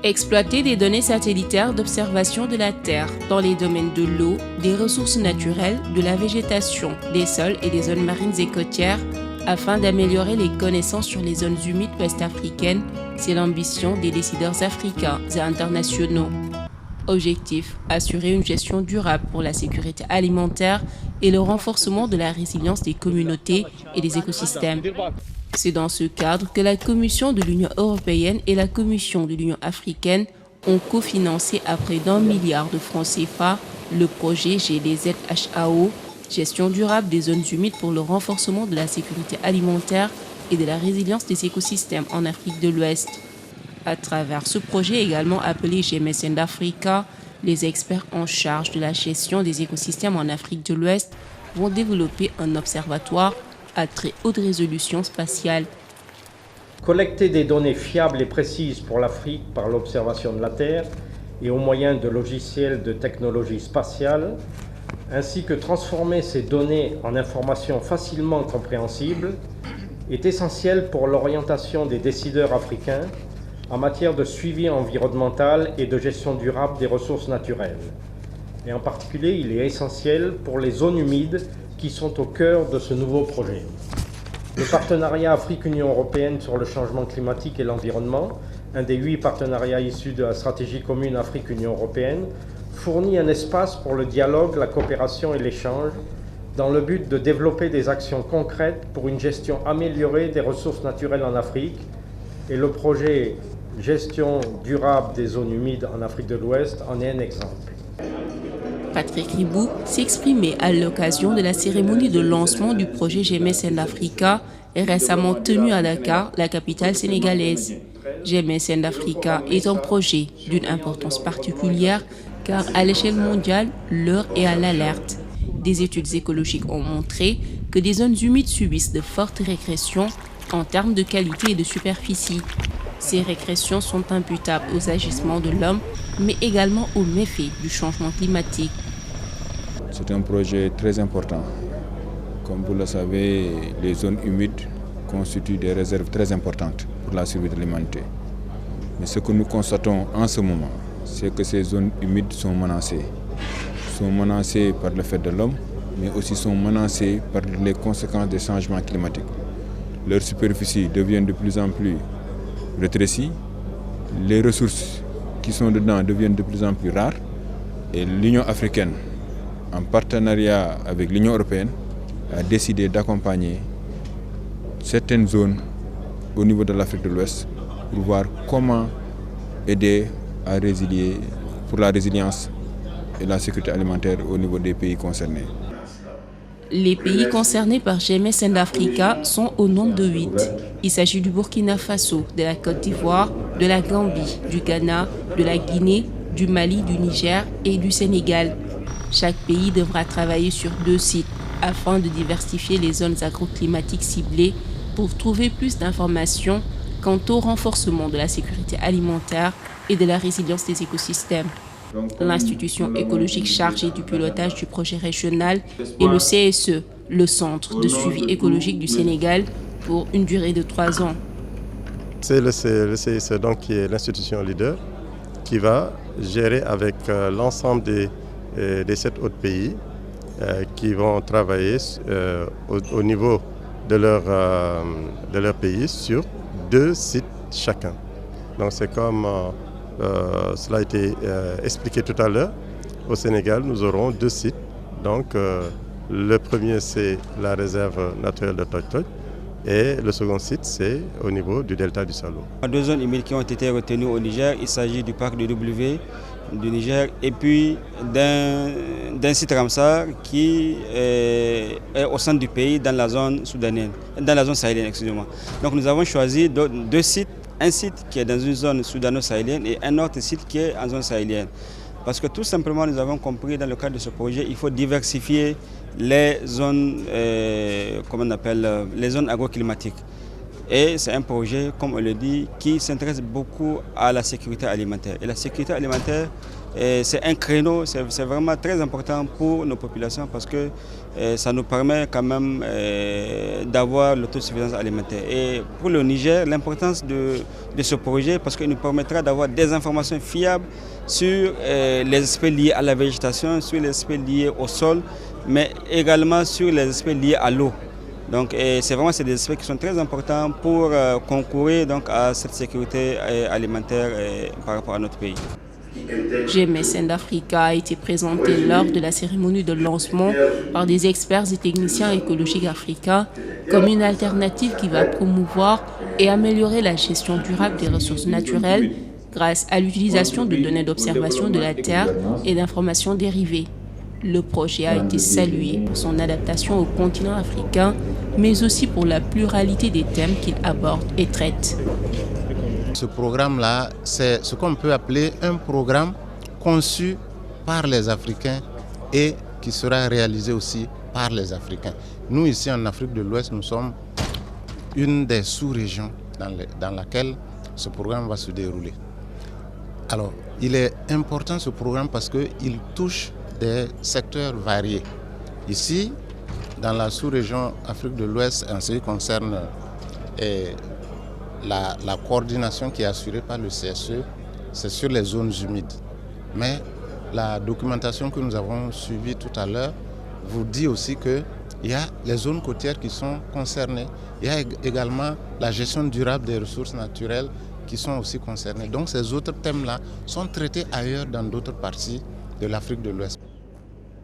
Exploiter des données satellitaires d'observation de la Terre dans les domaines de l'eau, des ressources naturelles, de la végétation, des sols et des zones marines et côtières afin d'améliorer les connaissances sur les zones humides ouest-africaines, c'est l'ambition des décideurs africains et internationaux. Objectif, assurer une gestion durable pour la sécurité alimentaire et le renforcement de la résilience des communautés et des écosystèmes. C'est dans ce cadre que la Commission de l'Union européenne et la Commission de l'Union africaine ont cofinancé à près d'1 milliard de francs CFA le projet GDZHAO, gestion durable des zones humides pour le renforcement de la sécurité alimentaire et de la résilience des écosystèmes en Afrique de l'Ouest. À travers ce projet également appelé GMSN d'Africa, les experts en charge de la gestion des écosystèmes en Afrique de l'Ouest vont développer un observatoire à très haute résolution spatiale. Collecter des données fiables et précises pour l'Afrique par l'observation de la Terre et au moyen de logiciels de technologie spatiale, ainsi que transformer ces données en informations facilement compréhensibles, est essentiel pour l'orientation des décideurs africains en matière de suivi environnemental et de gestion durable des ressources naturelles. Et en particulier, il est essentiel pour les zones humides qui sont au cœur de ce nouveau projet. Le partenariat Afrique-Union européenne sur le changement climatique et l'environnement, un des 8 partenariats issus de la stratégie commune Afrique-Union européenne, fournit un espace pour le dialogue, la coopération et l'échange, dans le but de développer des actions concrètes pour une gestion améliorée des ressources naturelles en Afrique, et le projet Gestion durable des zones humides en Afrique de l'Ouest en est un exemple. Patrick Ribou s'exprimait à l'occasion de la cérémonie de lancement du projet GMSN d'Africa récemment tenue à Dakar, la capitale sénégalaise. GMSN d'Africa est un projet d'une importance particulière car à l'échelle mondiale, l'heure est à l'alerte. Des études écologiques ont montré que des zones humides subissent de fortes régressions en termes de qualité et de superficie. Ces régressions sont imputables aux agissements de l'homme, mais également aux méfaits du changement climatique. C'est un projet très important. Comme vous le savez, les zones humides constituent des réserves très importantes pour la survie de l'humanité. Mais ce que nous constatons en ce moment, c'est que ces zones humides sont menacées. Sont menacées par le fait de l'homme, mais aussi sont menacées par les conséquences des changements climatiques. Leur superficie devient de plus en plus rétrécie, les ressources qui sont dedans deviennent de plus en plus rares et l'Union africaine, en partenariat avec l'Union européenne, a décidé d'accompagner certaines zones au niveau de l'Afrique de l'Ouest pour voir comment aider à résilier pour la résilience et la sécurité alimentaire au niveau des pays concernés. Les pays concernés par GMSN d'Africa sont au nombre de 8. Il s'agit du Burkina Faso, de la Côte d'Ivoire, de la Gambie, du Ghana, de la Guinée, du Mali, du Niger et du Sénégal. Chaque pays devra travailler sur 2 sites afin de diversifier les zones agroclimatiques ciblées pour trouver plus d'informations quant au renforcement de la sécurité alimentaire et de la résilience des écosystèmes. L'institution écologique chargée du pilotage du projet régional est le CSE, le Centre de suivi écologique du Sénégal, pour une durée de 3 ans. C'est le CSE donc, qui est l'institution leader qui va gérer avec l'ensemble des 7 autres pays qui vont travailler au niveau de leur pays sur 2 sites chacun. Donc c'est comme cela a été expliqué tout à l'heure. Au Sénégal, nous aurons 2 sites. Donc, le premier, c'est la réserve naturelle de Toj-Toj. Et le second site, c'est au niveau du delta du Salo. 2 zones humides qui ont été retenues au Niger. Il s'agit du parc de W du Niger et puis d'un site Ramsar qui est au centre du pays, dans la zone sahélienne. Donc, nous avons choisi 2 sites. Un site qui est dans une zone soudano-sahélienne et un autre site qui est en zone sahélienne. Parce que tout simplement, nous avons compris dans le cadre de ce projet, il faut diversifier les zones, les zones agroclimatiques. Et c'est un projet, comme on le dit, qui s'intéresse beaucoup à la sécurité alimentaire. Et la sécurité alimentaire c'est un créneau, c'est vraiment très important pour nos populations parce que ça nous permet quand même d'avoir l'autosuffisance alimentaire. Et pour le Niger, l'importance de ce projet, parce qu'il nous permettra d'avoir des informations fiables sur les aspects liés à la végétation, sur les aspects liés au sol, mais également sur les aspects liés à l'eau. Donc c'est des aspects qui sont très importants pour concourir donc, à cette sécurité alimentaire par rapport à notre pays. GMS Africa a été présenté lors de la cérémonie de lancement par des experts et techniciens écologiques africains comme une alternative qui va promouvoir et améliorer la gestion durable des ressources naturelles grâce à l'utilisation de données d'observation de la Terre et d'informations dérivées. Le projet a été salué pour son adaptation au continent africain, mais aussi pour la pluralité des thèmes qu'il aborde et traite. Ce programme-là, c'est ce qu'on peut appeler un programme conçu par les Africains et qui sera réalisé aussi par les Africains. Nous, ici en Afrique de l'Ouest, nous sommes une des sous-régions dans laquelle ce programme va se dérouler. Alors, il est important ce programme parce qu'il touche des secteurs variés. Ici, dans la sous-région Afrique de l'Ouest, en ce qui concerne la coordination qui est assurée par le CSE, c'est sur les zones humides. Mais la documentation que nous avons suivie tout à l'heure vous dit aussi qu'il y a les zones côtières qui sont concernées. Il y a également la gestion durable des ressources naturelles qui sont aussi concernées. Donc ces autres thèmes-là sont traités ailleurs dans d'autres parties de l'Afrique de l'Ouest.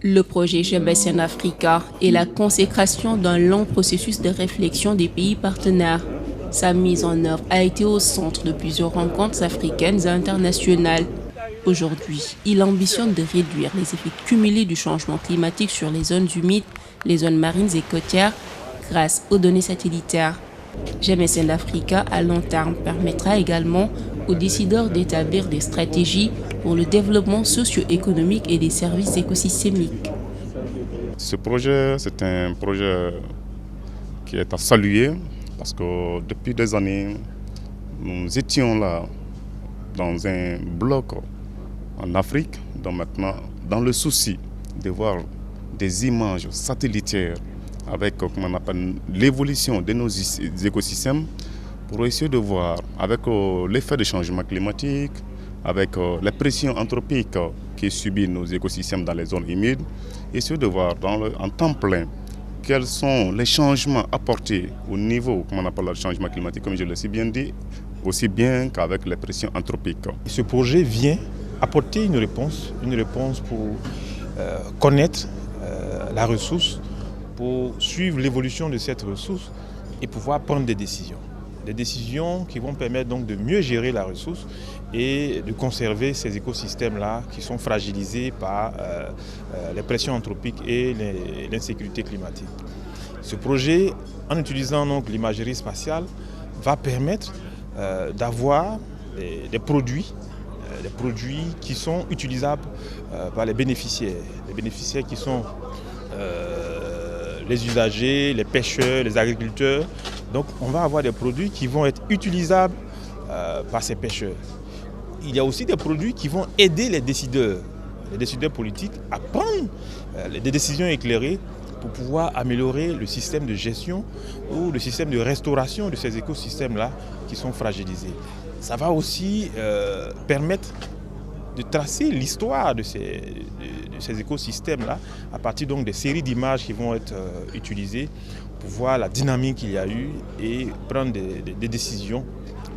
Le projet GMS Africa est la consécration d'un long processus de réflexion des pays partenaires. Sa mise en œuvre a été au centre de plusieurs rencontres africaines et internationales. Aujourd'hui, il ambitionne de réduire les effets cumulés du changement climatique sur les zones humides, les zones marines et côtières grâce aux données satellitaires. GMS Africa à long terme permettra également aux décideurs d'établir des stratégies pour le développement socio-économique et des services écosystémiques. Ce projet, c'est un projet qui est à saluer parce que depuis des années, nous étions là dans un bloc en Afrique, donc maintenant dans le souci de voir des images satellitaires avec comment on appelle l'évolution de nos écosystèmes pour essayer de voir avec l'effet du changement climatique, avec les pressions anthropiques qui subissent nos écosystèmes dans les zones humides, essayer de voir en temps plein quels sont les changements apportés au niveau, comment on appelle le changement climatique, comme je l'ai si bien dit, aussi bien qu'avec les pressions anthropiques. Ce projet vient apporter une réponse pour connaître la ressource, pour suivre l'évolution de cette ressource et pouvoir prendre des décisions. Des décisions qui vont permettre donc de mieux gérer la ressource et de conserver ces écosystèmes-là qui sont fragilisés par les pressions anthropiques et l'insécurité climatique. Ce projet, en utilisant donc l'imagerie spatiale, va permettre d'avoir des produits qui sont utilisables par les bénéficiaires qui sont les usagers, les pêcheurs, les agriculteurs. Donc on va avoir des produits qui vont être utilisables par ces pêcheurs. Il y a aussi des produits qui vont aider les décideurs politiques à prendre des décisions éclairées pour pouvoir améliorer le système de gestion ou le système de restauration de ces écosystèmes-là qui sont fragilisés. Ça va aussi permettre de tracer l'histoire de ces écosystèmes-là à partir donc des séries d'images qui vont être utilisées pour voir la dynamique qu'il y a eu et prendre des décisions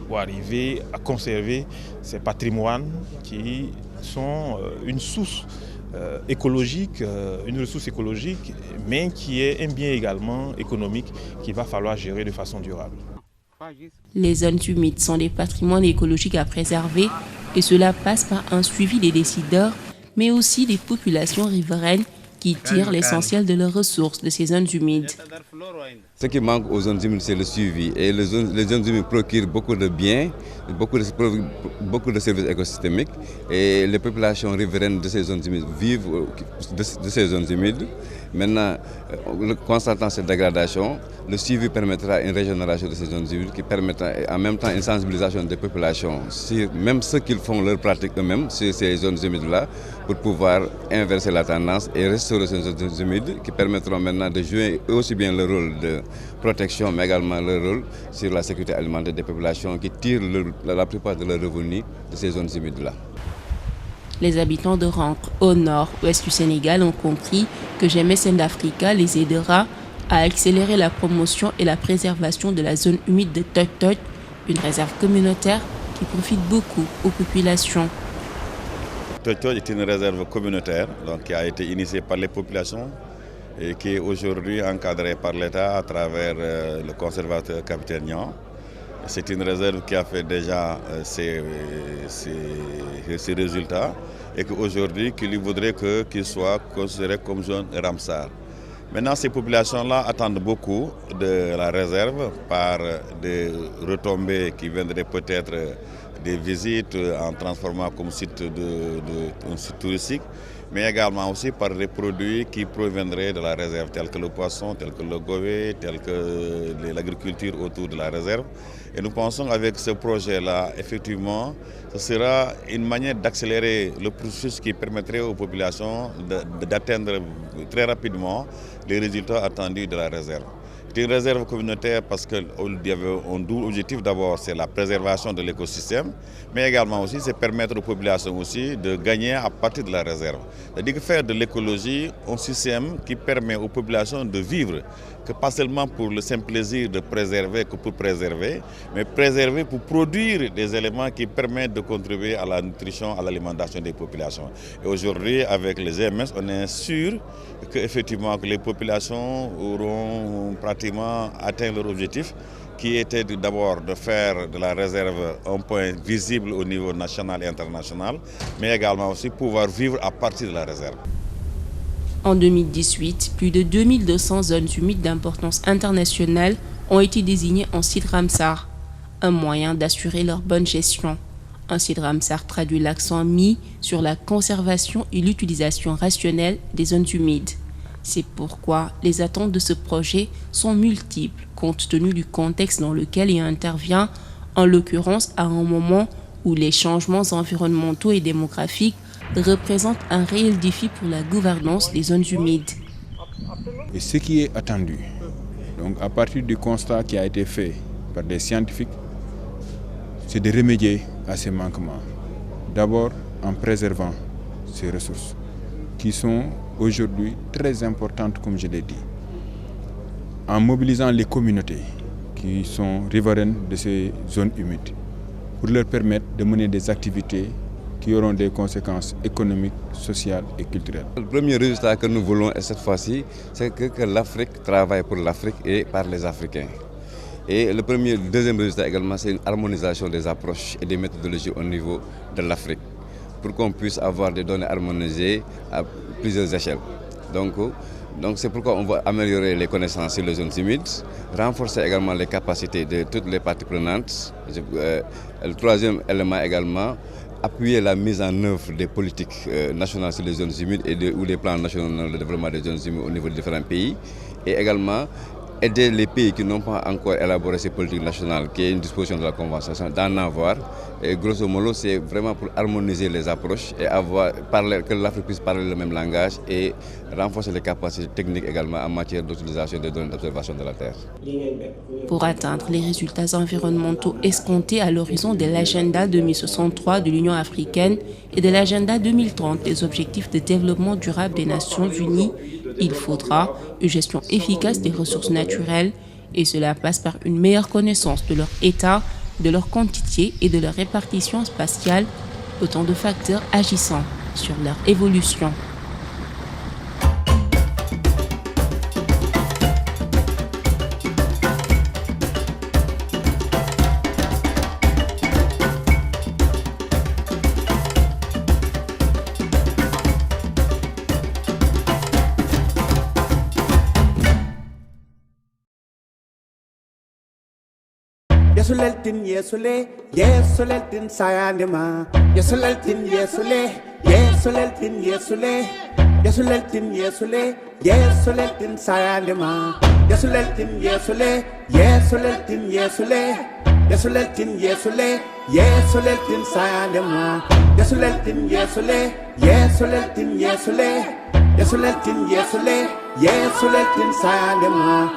pour arriver à conserver ces patrimoines qui sont une source écologique, une ressource écologique, mais qui est un bien également économique qu'il va falloir gérer de façon durable. Les zones humides sont des patrimoines écologiques à préserver et cela passe par un suivi des décideurs, mais aussi des populations riveraines qui tirent l'essentiel de leurs ressources de ces zones humides. Ce qui manque aux zones humides, c'est le suivi. Et les zones humides procurent beaucoup de biens, beaucoup de services écosystémiques. Et les populations riveraines de ces zones humides vivent de ces zones humides. Maintenant, constatant cette dégradation, le suivi permettra une régénération de ces zones humides qui permettra en même temps une sensibilisation des populations sur même ce qu'ils font leur pratique eux-mêmes sur ces zones humides-là pour pouvoir inverser la tendance et restaurer ces zones humides qui permettront maintenant de jouer aussi bien le rôle de protection mais également le rôle sur la sécurité alimentaire des populations qui tirent la plupart de leurs revenus de ces zones humides-là. Les habitants de Rancre, au nord-ouest du Sénégal, ont compris que GMS Africa les aidera à accélérer la promotion et la préservation de la zone humide de Toc-Toc, une réserve communautaire qui profite beaucoup aux populations. Toc-Toc est une réserve communautaire donc, qui a été initiée par les populations et qui est aujourd'hui encadrée par l'État à travers le conservateur capitaine Niang. C'est une réserve qui a fait déjà ses résultats et qu'aujourd'hui, qu'il voudrait qu'il soit considéré comme zone Ramsar. Maintenant, ces populations-là attendent beaucoup de la réserve par des retombées qui viendraient peut-être des visites en transformant comme site un site touristique, mais également aussi par des produits qui proviendraient de la réserve, tels que le poisson, tels que le govet, tels que l'agriculture autour de la réserve. Et nous pensons qu'avec ce projet-là, effectivement, ce sera une manière d'accélérer le processus qui permettrait aux populations d'atteindre très rapidement les résultats attendus de la réserve. C'est une réserve communautaire parce qu'il y avait un double objectif. D'abord, c'est la préservation de l'écosystème, mais également aussi, c'est permettre aux populations aussi de gagner à partir de la réserve. C'est-à-dire que faire de l'écologie un système qui permet aux populations de vivre, que pas seulement pour le simple plaisir de préserver que pour préserver, mais préserver pour produire des éléments qui permettent de contribuer à la nutrition, à l'alimentation des populations. Et aujourd'hui, avec les GMS, on est sûr qu'effectivement que les populations auront pratiquement atteint leur objectif, qui était d'abord de faire de la réserve un point visible au niveau national et international, mais également aussi pouvoir vivre à partir de la réserve. En 2018, plus de 2200 zones humides d'importance internationale ont été désignées en site Ramsar, un moyen d'assurer leur bonne gestion. Un site Ramsar traduit l'accent mis sur la conservation et l'utilisation rationnelle des zones humides. C'est pourquoi les attentes de ce projet sont multiples, compte tenu du contexte dans lequel il intervient, en l'occurrence à un moment où les changements environnementaux et démographiques représentent un réel défi pour la gouvernance des zones humides. Et ce qui est attendu, donc à partir du constat qui a été fait par des scientifiques, c'est de remédier à ces manquements. D'abord en préservant ces ressources qui sont aujourd'hui très importantes, comme je l'ai dit, en mobilisant les communautés qui sont riveraines de ces zones humides pour leur permettre de mener des activités qui auront des conséquences économiques, sociales et culturelles. Le premier résultat que nous voulons cette fois-ci, c'est que l'Afrique travaille pour l'Afrique et par les Africains. Et le deuxième résultat également, c'est une harmonisation des approches et des méthodologies au niveau de l'Afrique, pour qu'on puisse avoir des données harmonisées à plusieurs échelles. Donc c'est pourquoi on va améliorer les connaissances sur les zones humides, renforcer également les capacités de toutes les parties prenantes. Le troisième élément également, appuyer la mise en œuvre des politiques nationales sur les zones humides ou les plans nationaux de développement des zones humides au niveau de différents pays, et également aider les pays qui n'ont pas encore élaboré ces politiques nationales, qui est une disposition de la Convention, d'en avoir. Et grosso modo, c'est vraiment pour harmoniser les approches et que l'Afrique puisse parler le même langage et renforcer les capacités techniques également en matière d'utilisation des données d'observation de la Terre. Pour atteindre les résultats environnementaux escomptés à l'horizon de l'agenda 2063 de l'Union africaine et de l'agenda 2030 des objectifs de développement durable des Nations Unies, il faudra une gestion efficace des ressources naturelles et cela passe par une meilleure connaissance de leur état, de leur quantité et de leur répartition spatiale, autant de facteurs agissant sur leur évolution. Yesuleltin yesule, yesuleltin sayandema. Yesuleltin yesule, yesuleltin yesule. Yesuleltin yesule, yesuleltin sayandema. Yesuleltin yesule, yesuleltin yesule. Yesuleltin yesule, yesuleltin sayandema. Yesuleltin yesule, yesuleltin yesule. Yesuleltin yesule, yesuleltin sayandema.